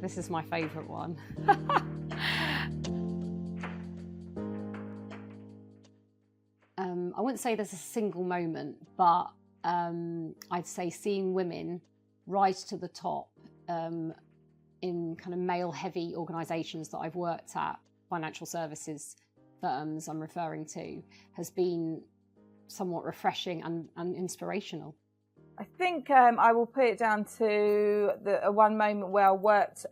This is my favourite one. I wouldn't say there's a single moment, but I'd say seeing women rise to the top in kind of male-heavy organisations that I've worked at, financial services firms I'm referring to, has been somewhat refreshing and inspirational. I think I will put it down to one moment where I worked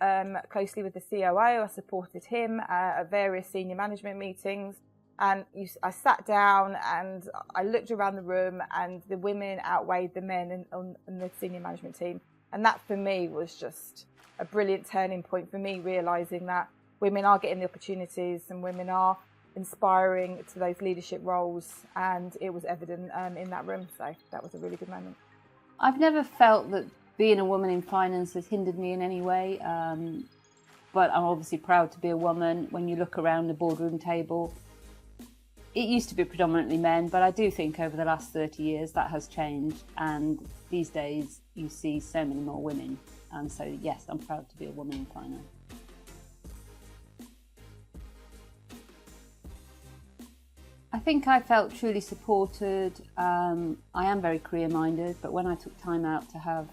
closely with the COO. I supported him at various senior management meetings. And I sat down and I looked around the room, and the women outweighed the men on the senior management team. And that for me was just a brilliant turning point for me, realising that women are getting the opportunities and women are inspiring to those leadership roles. And it was evident in that room. So that was a really good moment. I've never felt that being a woman in finance has hindered me in any way. But I'm obviously proud to be a woman. When you look around the boardroom table, it used to be predominantly men, but I do think over the last 30 years that has changed, and these days you see so many more women. And so yes, I'm proud to be a woman in finance. I think I felt truly supported. I am very career-minded, but when I took time out to have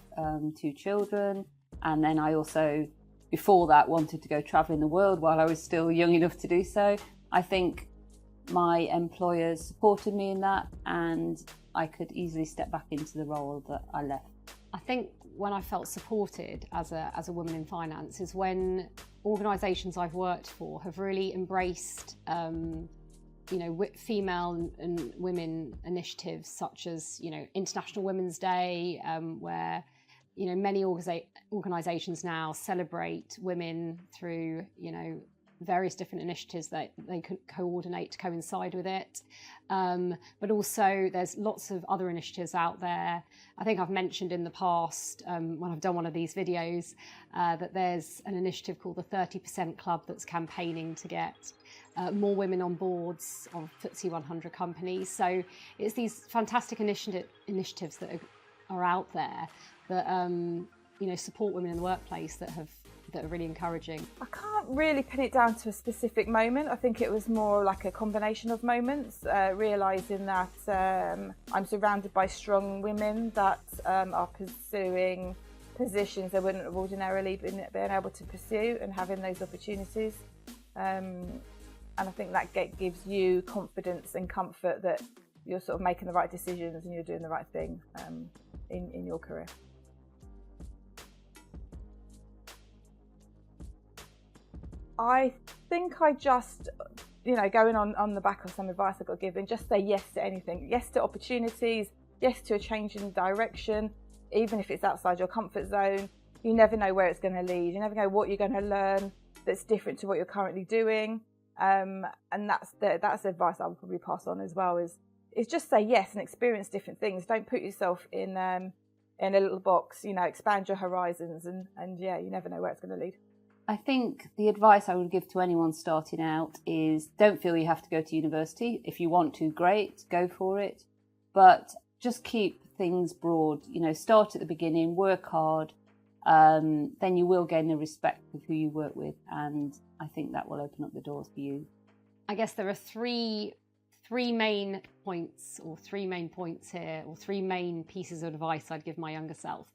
2 children, and then I also, before that, wanted to go travelling the world while I was still young enough to do so, I think my employers supported me in that, and I could easily step back into the role that I left. I think when I felt supported as a woman in finance is when organisations I've worked for have really embraced female and women initiatives such as International Women's Day, where many organisations now celebrate women through various different initiatives that they could coordinate to coincide with it. But also there's lots of other initiatives out there. I think I've mentioned in the past, when I've done one of these videos, that there's an initiative called the 30% Club that's campaigning to get more women on boards of FTSE 100 companies. So it's these fantastic initiatives that are out there that support women in the workplace that are really encouraging. I can't really pin it down to a specific moment. I think it was more like a combination of moments, realising that I'm surrounded by strong women that are pursuing positions they wouldn't have ordinarily been able to pursue, and having those opportunities. And I think that gives you confidence and comfort that you're sort of making the right decisions and you're doing the right thing in your career. I think I just, going on the back of some advice I got given, just say yes to anything. Yes to opportunities, yes to a change in direction, even if it's outside your comfort zone. You never know where it's going to lead. You never know what you're going to learn that's different to what you're currently doing. And that's advice I would probably pass on as well, is just say yes and experience different things. Don't put yourself in a little box, expand your horizons, and yeah, you never know where it's going to lead. I think the advice I would give to anyone starting out is don't feel you have to go to university. If you want to, great, go for it. But just keep things broad. Start at the beginning, work hard, then you will gain the respect of who you work with. And I think that will open up the doors for you. I guess there are three main points here, or 3 main pieces of advice I'd give my younger self.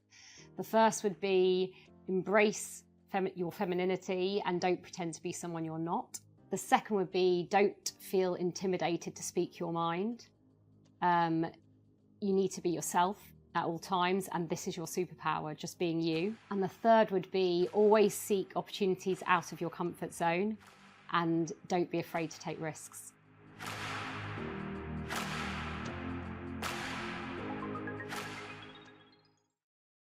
The first would be embrace your femininity and don't pretend to be someone you're not. The second would be don't feel intimidated to speak your mind. You need to be yourself at all times, and this is your superpower, just being you. And the third would be always seek opportunities out of your comfort zone and don't be afraid to take risks.